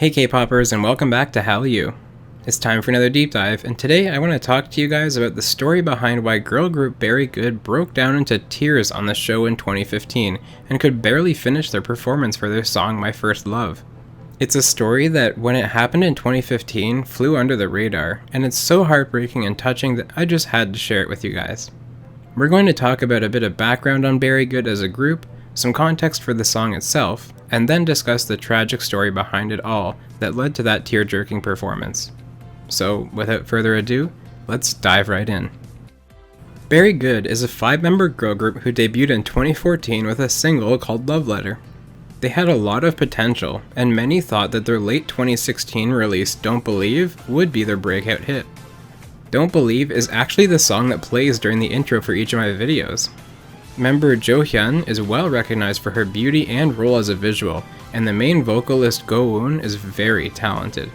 Hey K-Poppers, and welcome back to Hallyu. It's time for another deep dive, and today I want to talk to you guys about the story behind why girl group Very Good broke down into tears on the show in 2015 and could barely finish their performance for their song My First Love. It's a story that, when it happened in 2015, flew under the radar, and it's so heartbreaking and touching that I just had to share it with you guys. We're going to talk about a bit of background on Very Good as a group, some context for the song itself, and then discuss the tragic story behind it all that led to that tear-jerking performance. So, without further ado, let's dive right in. Very Good is a 5-member girl group who debuted in 2014 with a single called Love Letter. They had a lot of potential, and many thought that their late 2016 release Don't Believe would be their breakout hit. Don't Believe is actually the song that plays during the intro for each of my videos. Member Joo Taeyang is well recognized for her beauty and role as a visual, and the main vocalist Go-eun is very talented.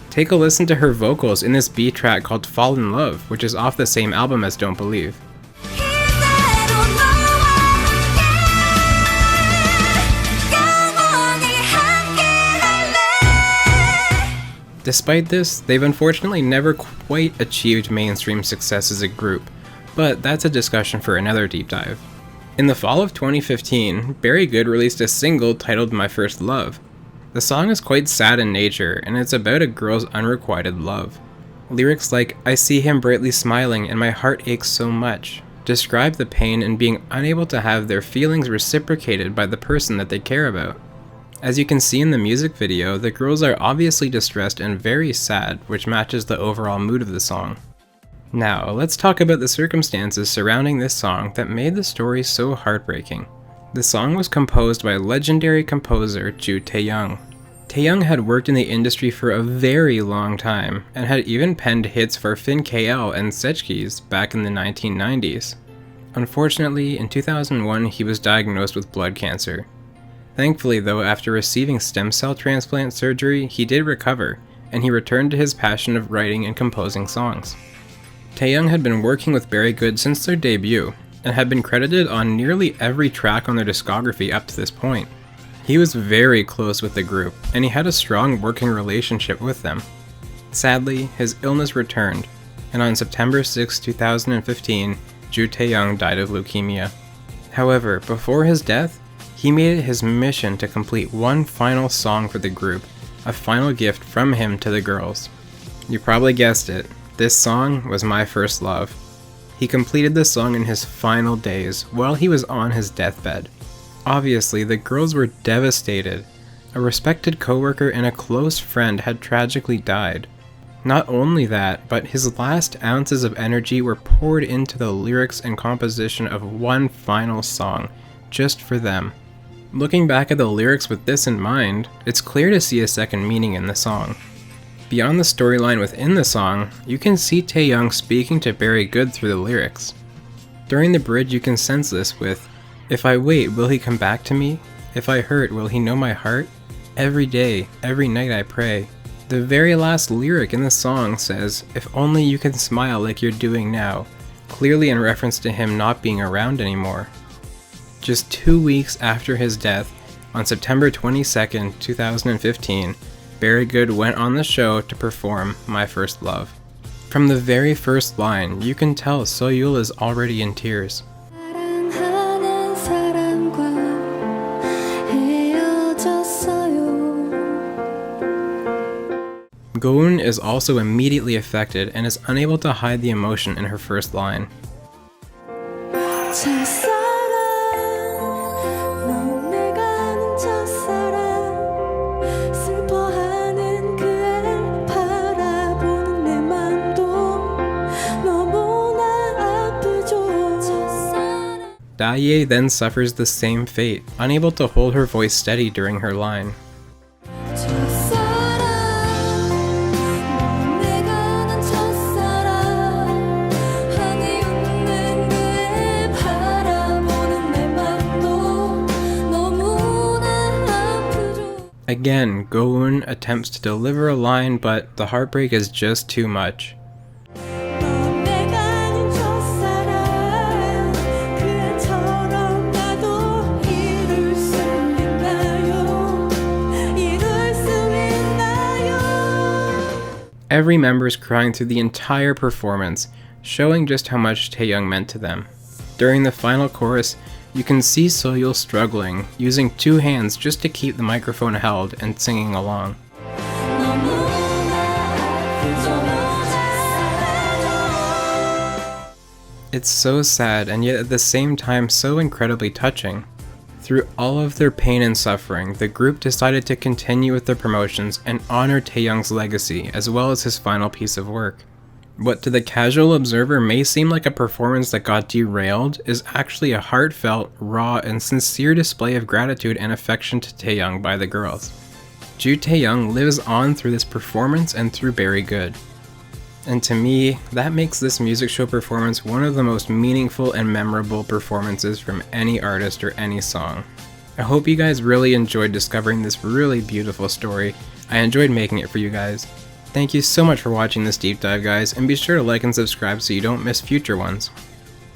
Take a listen to her vocals in this B track called Fall in Love, which is off the same album as Don't Believe. Despite this, they've unfortunately never quite achieved mainstream success as a group, but that's a discussion for another deep dive. In the fall of 2015, Very Good released a single titled My First Love. The song is quite sad in nature, and it's about a girl's unrequited love. Lyrics like, "I see him brightly smiling and my heart aches so much," describe the pain in being unable to have their feelings reciprocated by the person that they care about. As you can see in the music video, the girls are obviously distressed and very sad, which matches the overall mood of the song. Now, let's talk about the circumstances surrounding this song that made the story so heartbreaking. The song was composed by legendary composer Joo Taeyang. Taeyang had worked in the industry for a very long time, and had even penned hits for Fin KL and Sechkis back in the 1990s. Unfortunately, in 2001 he was diagnosed with blood cancer. Thankfully though, after receiving stem cell transplant surgery, he did recover, and he returned to his passion of writing and composing songs. Taeyang had been working with Very Good since their debut, and had been credited on nearly every track on their discography up to this point. He was very close with the group, and he had a strong working relationship with them. Sadly, his illness returned, and on September 6, 2015, Joo Taeyang died of leukemia. However, before his death, he made it his mission to complete one final song for the group, a final gift from him to the girls. You probably guessed it. This song was My First Love. He completed the song in his final days, while he was on his deathbed. Obviously, the girls were devastated. A respected coworker and a close friend had tragically died. Not only that, but his last ounces of energy were poured into the lyrics and composition of one final song, just for them. Looking back at the lyrics with this in mind, it's clear to see a second meaning in the song. Beyond the storyline within the song, you can see Taeyang speaking to Very Good through the lyrics. During the bridge you can sense this with, "If I wait, will he come back to me? If I hurt, will he know my heart? Every day, every night I pray." The very last lyric in the song says, "If only you can smile like you're doing now," clearly in reference to him not being around anymore. Just 2 weeks after his death, on September 22nd, 2015, Very Good went on the show to perform My First Love. From the very first line, you can tell Soyul is already in tears. Go-eun is also immediately affected and is unable to hide the emotion in her first line. Daye then suffers the same fate, unable to hold her voice steady during her line. Again, Go-eun attempts to deliver a line, but the heartbreak is just too much. Every member is crying through the entire performance, showing just how much Taeyang meant to them. During the final chorus, you can see Soyul struggling, using 2 hands just to keep the microphone held and singing along. It's so sad and yet at the same time so incredibly touching. Through all of their pain and suffering, the group decided to continue with their promotions and honor Taeyang's legacy as well as his final piece of work. What to the casual observer may seem like a performance that got derailed is actually a heartfelt, raw, and sincere display of gratitude and affection to Taeyang by the girls. Joo Taeyang lives on through this performance and through Very Good. And to me, that makes this music show performance one of the most meaningful and memorable performances from any artist or any song. I hope you guys really enjoyed discovering this really beautiful story. I enjoyed making it for you guys. Thank you so much for watching this deep dive, guys, and be sure to like and subscribe so you don't miss future ones.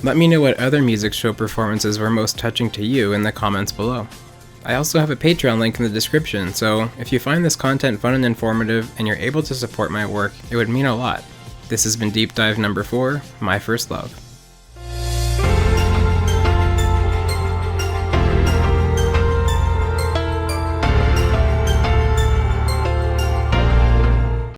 Let me know what other music show performances were most touching to you in the comments below. I also have a Patreon link in the description, so if you find this content fun and informative and you're able to support my work, it would mean a lot. This has been Deep Dive number 4, My First Love.